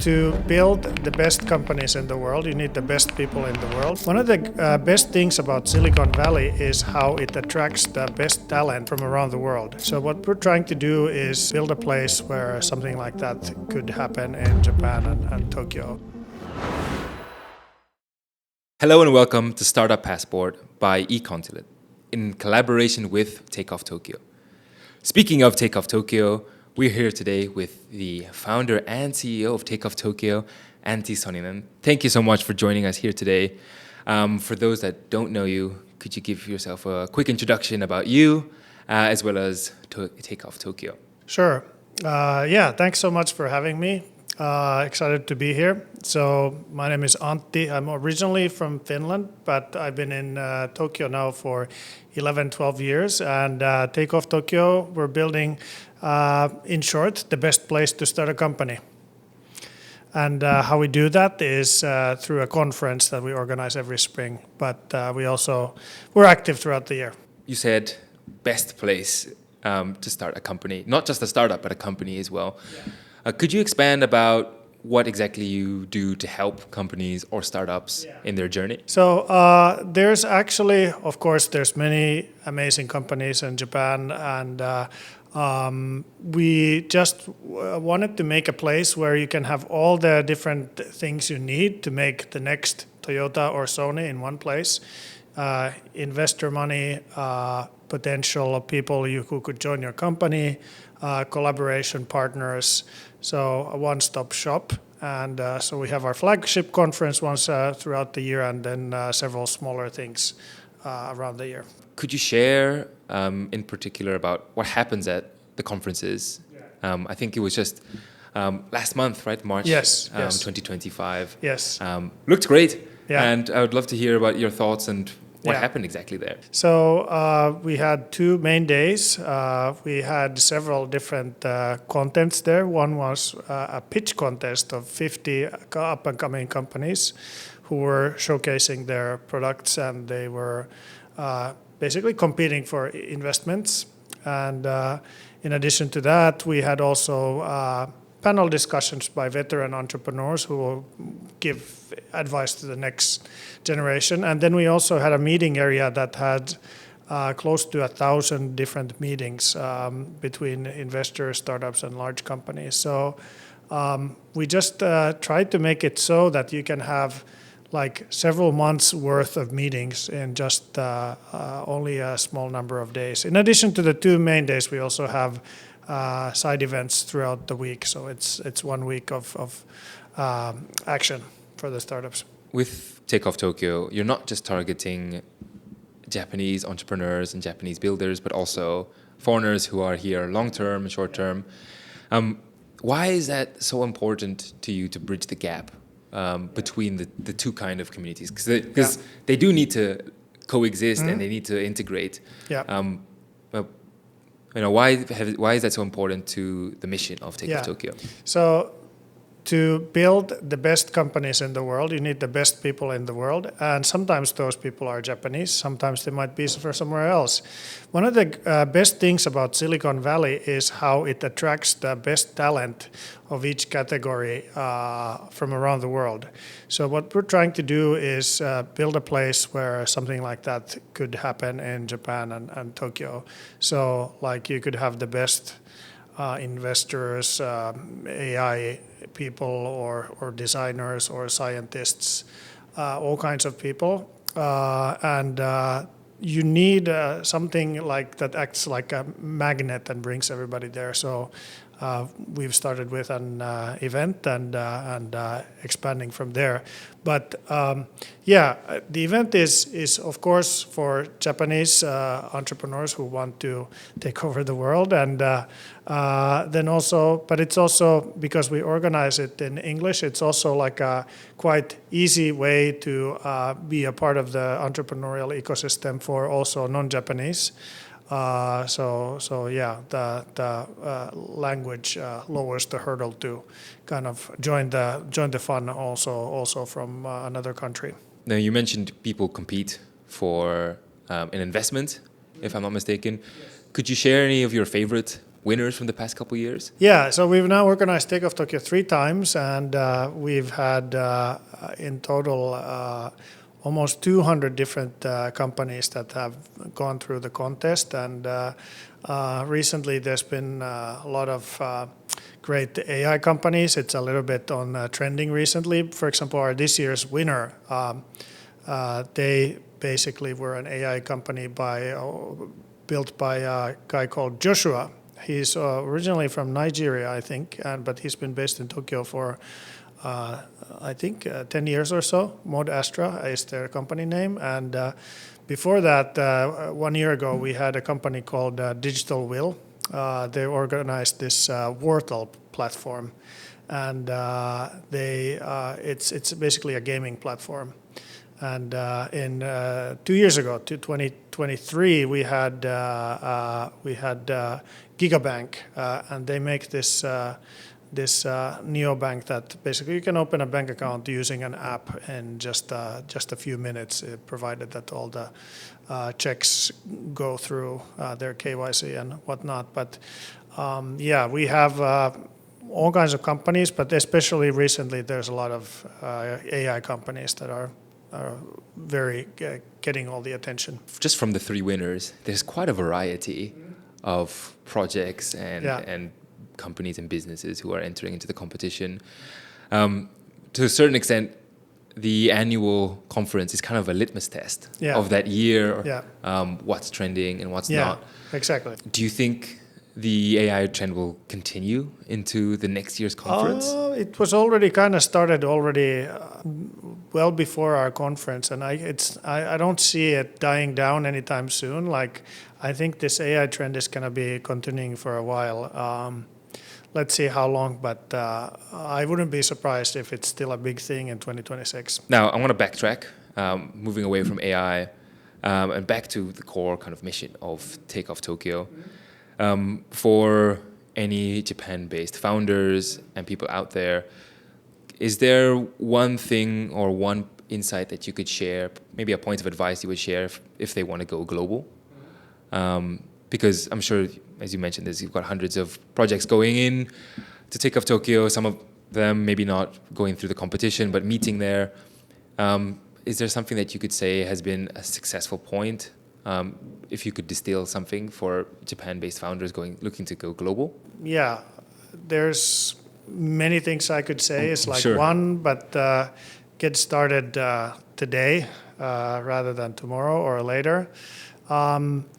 to build the best companies in the world, you need the best people in the world. One of the best things about Silicon Valley is how it attracts the best talent from around the world. So what we're trying to do is build a place where something like that could happen in Japan and Tokyo. Hello and welcome to Startup Passport by Econsulate in collaboration with Takeoff Tokyo. Speaking of Takeoff Tokyo, we're here today with the founder and CEO of Takeoff Tokyo, Antti Sonninen. Thank you so much for joining us here today. For those that don't know you, could you give yourself a quick introduction about you as well as Takeoff Tokyo? Sure. Thanks so much for having me. Excited to be here. So my name is Antti. I'm originally from Finland, but I've been in Tokyo now for 11, 12 years. And Takeoff Tokyo, we're building, in short, the best place to start a company. And how we do that is through a conference that we organize every spring. But we're active throughout the year. You said best place to start a company, not just a startup, but a company as well. Yeah. Could you expand about what exactly you do to help companies or startups in their journey? So there's actually, of course, there's many amazing companies in Japan, and we just wanted to make a place where you can have all the different things you need to make the next Toyota or Sony in one place. Investor money, potential people who could join your company, collaboration partners, so a one-stop shop. And so we have our flagship conference once throughout the year, and then several smaller things around the year. Could you share in particular about what happens at the conferences? I think it was just last month, right? March 2025. Yes. Looked great. Yeah. And I would love to hear about your thoughts and what happened exactly there. So we had 2 main days. We had several different contents there. One was a pitch contest of 50 up-and-coming companies who were showcasing their products, and they were basically competing for investments. And in addition to that, we had also panel discussions by veteran entrepreneurs who will give advice to the next generation. And then we also had a meeting area that had close to 1,000 different meetings between investors, startups, and large companies. So we just tried to make it so that you can have like several months worth of meetings in just only a small number of days. In addition to the 2 main days, we also have side events throughout the week. So it's 1 week of action for the startups. With Takeoff Tokyo, you're not just targeting Japanese entrepreneurs and Japanese builders, but also foreigners who are here long-term, short-term. Why is that so important to you to bridge the gap between the 2 kind of communities? Because they do need to coexist and they need to integrate. Why is that so important to the mission of Takeoff Tokyo? So to build the best companies in the world, you need the best people in the world. And sometimes those people are Japanese, sometimes they might be from somewhere else. One of the best things about Silicon Valley is how it attracts the best talent of each category from around the world. So what we're trying to do is build a place where something like that could happen in Japan and Tokyo. So like you could have the best investors, AI people, or designers, or scientists, all kinds of people. And you need something like that acts like a magnet and brings everybody there. So we've started with an event and expanding from there. But the event is of course for Japanese entrepreneurs who want to take over the world, and then also, but it's also because we organize it in English. It's also like a quite easy way to be a part of the entrepreneurial ecosystem for also non-Japanese. The language lowers the hurdle to kind of join the fun also from another country. Now you mentioned people compete for an investment, if I'm not mistaken. Yes. Could you share any of your favorite winners from the past couple of years? Yeah, so we've now organized Takeoff Tokyo 3 times, and we've had in total almost 200 different companies that have gone through the contest. And recently there's been a lot of great AI companies. It's a little bit on trending recently. For example, our this year's winner, they basically were an AI company built by a guy called Joshua. He's originally from Nigeria, I think, but he's been based in Tokyo for, I think, 10 years or so. Mod Astra is their company name. And before that, 1 year ago, we had a company called Digital Will. They organized this Wordle platform. And it's basically a gaming platform. And in 2 years ago, 2023, we had Gigabank, and they make this neobank that basically you can open a bank account using an app in just a few minutes, provided that all the checks go through their KYC and whatnot. But yeah, we have all kinds of companies, but especially recently, there's a lot of AI companies that are very getting all the attention. Just from the 3 winners, there's quite a variety of projects and companies and businesses who are entering into the competition. To a certain extent, the annual conference is kind of a litmus test of that year, what's trending and what's not. Exactly. Do you think the AI trend will continue into the next year's conference? It was already kind of started well before our conference, and I don't see it dying down anytime soon. Like, I think this AI trend is going to be continuing for a while. Let's see how long, but I wouldn't be surprised if it's still a big thing in 2026. Now, I want to backtrack, moving away from AI and back to the core kind of mission of Takeoff Tokyo. For any Japan-based founders and people out there, is there one thing or one insight that you could share, maybe a point of advice you would share if they want to go global? Because I'm sure, as you mentioned, you've got hundreds of projects going in to Takeoff Tokyo, some of them maybe not going through the competition, but meeting there. Is there something that you could say has been a successful point? If you could distill something for Japan-based founders looking to go global? Yeah, there's many things I could say. It's like one, but get started today rather than tomorrow or later.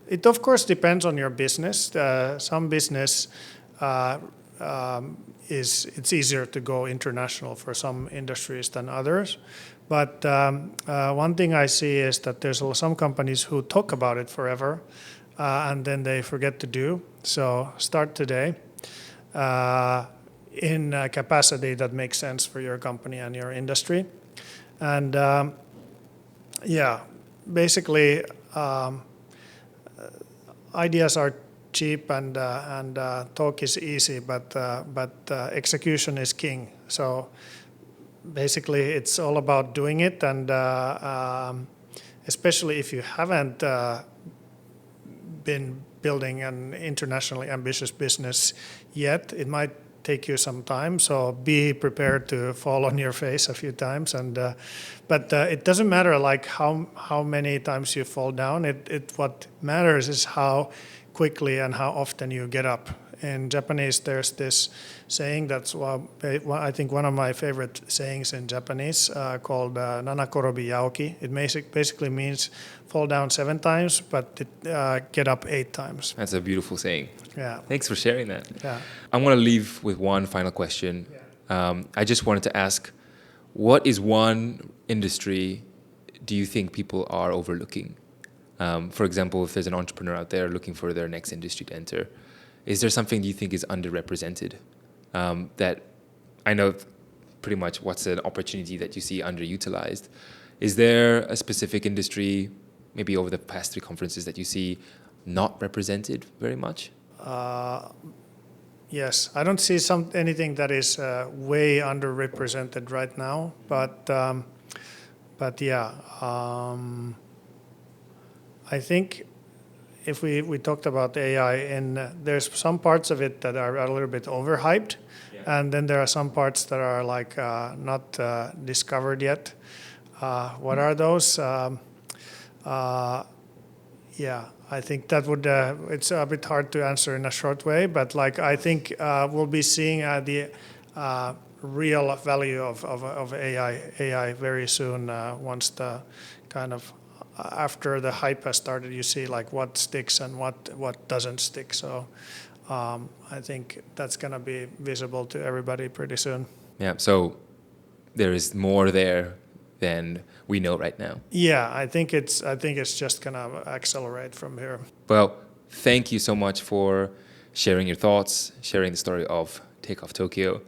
It of course depends on your business. Some business it's easier to go international for some industries than others. But one thing I see is that there's some companies who talk about it forever and then they forget to do. So start today in a capacity that makes sense for your company and your industry. And yeah, basically ideas are cheap and talk is easy, but execution is king. So basically, it's all about doing it, and especially if you haven't been building an internationally ambitious business yet, it might take you some time. So be prepared to fall on your face a few times, but it doesn't matter like how many times you fall down. What matters is how quickly and how often you get up. In Japanese, there's this saying that's I think one of my favorite sayings in Japanese called nanakorobi yaoki. It basically means fall down 7 times, but get up 8 times. That's a beautiful saying. Yeah. Thanks for sharing that. Yeah. I want to leave with one final question. I just wanted to ask, what is one industry do you think people are overlooking? For example, if there's an entrepreneur out there looking for their next industry to enter, is there something you think is underrepresented? That I know pretty much what's an opportunity that you see underutilized. Is there a specific industry, maybe over the past 3 conferences, that you see not represented very much? Yes, I don't see anything that is way underrepresented right now, but yeah, I think if we talked about AI, and there's some parts of it that are a little bit overhyped, and then there are some parts that are like not discovered yet. What are those? Yeah, I think that would. It's a bit hard to answer in a short way, but like I think we'll be seeing the real value of AI very soon. Once the kind of after the hype has started, you see like what sticks and what doesn't stick. So I think that's gonna be visible to everybody pretty soon. Yeah. So there is more there than we know right now. Yeah, I think it's just gonna accelerate from here. Well, thank you so much for sharing your thoughts, sharing the story of Takeoff Tokyo,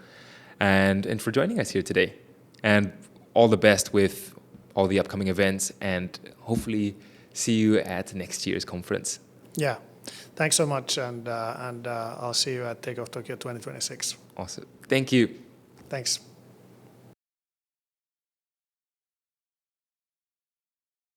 and for joining us here today. And all the best with all the upcoming events, and hopefully see you at next year's conference. Yeah, thanks so much, and I'll see you at Takeoff Tokyo 2026. Awesome. Thank you. Thanks.